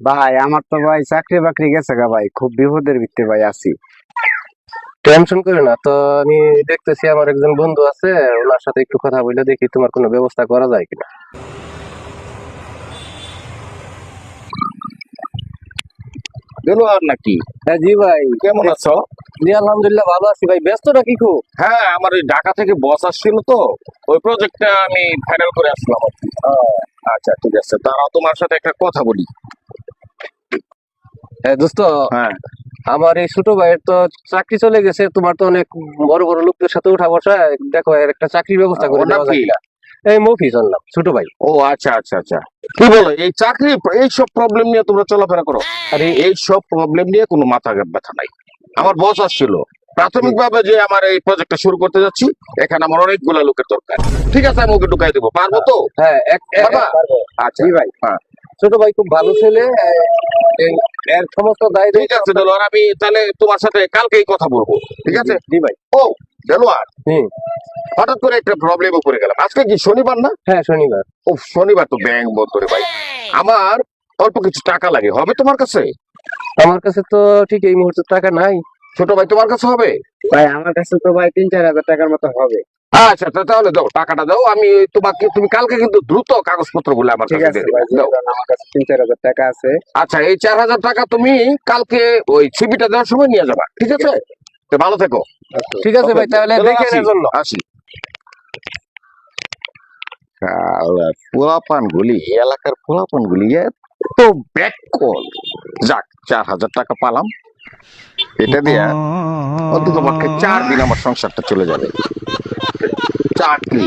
ভাই আমার তো ভাই চাকরি বাকরি গেছে গা ভাই, খুব বিপদের ভিতরে ভাই আছি। টেনশন করে না তো। আমি দেখতেছি আমার একজন বন্ধু আছে, ওনার সাথে একটু কথা বলে দেখি তোমার কোনো ব্যবস্থা করা যায় কিনা। দেলোয়ার নাকি? হ্যাঁ জি ভাই। কেমন আছো? জি আলহামদুলিল্লাহ ভালো আছি ভাই। ব্যস্ত নাকি খুব? হ্যাঁ, আমার ওই ঢাকা থেকে বস আসছিল তো, ওই প্রজেক্টটা আমি ফাইনাল করে আসলাম আর কি। আচ্ছা ঠিক আছে, তারা তোমার সাথে একটা কথা বলি। হ্যাঁ দোস্ত, হ্যাঁ, আমার এই ছোট ভাইয়ের তো চাকরি চলে গেছে। তোমার তো অনেক বড় বড় লোকদের সাথে উঠা বসা, দেখো এর একটা চাকরির ব্যবস্থা করে ওর নাম দেওয়া যায় কি? কিনা। এই মফিজ ওর নাম, ছোট ভাই। ও আচ্ছা আচ্ছা আচ্ছা। কি বলো, এই চাকরি এইসব প্রবলেম নিয়ে তোমরা চলাফেরা করো? আরে এইসব প্রবলেম নিয়ে কোনো মাথা ব্যথা নাই। আমার বস আসছিল প্রাথমিকভাবে যে আমার এই প্রজেক্টটা শুরু করতে যাচ্ছি, এখানে আমার অনেকগুলা লোকের দরকার। ঠিক আছে, আমি ওকে ঢুকাই দেবো, পারবো তো? হ্যাঁ পারবা? আচ্ছা জি ভাই। হ্যাঁ, ছোট ভাই খুব ভালো ছেলে। এর সমস্ত দায় ঠিক আছে দেলোয়ার, আমি তাহলে তোমার সাথে কালকেই কথা বলবো। ঠিক আছে। জি ভাই। ও দেলোয়ার, হুম। হঠাৎ করে একটা প্রবলেমে পড়ে গেলাম। আজকে কি শনিবার না? হ্যাঁ শনিবার। ও শনিবার তো ব্যাংক বন্ধ রে ভাই। আমার অল্প কিছু টাকা লাগে, হবে তোমার কাছে? আমার কাছে তো ঠিক এই মুহূর্তে টাকা নাই। ছোট ভাই তোমার কাছে হবে? ভাই আমার কাছে তো ভাই 3-4 হাজার টাকার মতো হবে। আচ্ছা তাহলে দাও, টাকাটা দাও। আমি তোমাকে, তুমি কালকে কিন্তু দ্রুত কাগজপত্র বলে আমার ঠিক কাছে আছে দিয়ে ভাই, দিবে, দাও। আমার কাছে 3-4 হাজার টাকা আছে। আচ্ছা, এই 4,000 টাকা তুমি কালকে ওই সিবিটা দেওয়ার সময় নিয়ে যাবা, ঠিক আছে? তো ভালো থেকো। ঠিক আছে ভাই, তাহলে দেখে আসি এর জন্য। আসি। পোলাপান গুলি, এলাকার পোলাপান গুলি এত ব্যাককল। যাক, 4,000 টাকা পালাম, এটা দিয়ে অন্তত পক্ষে 4 দিন আমার সংসারটা চলে যাবে। 4 দিন।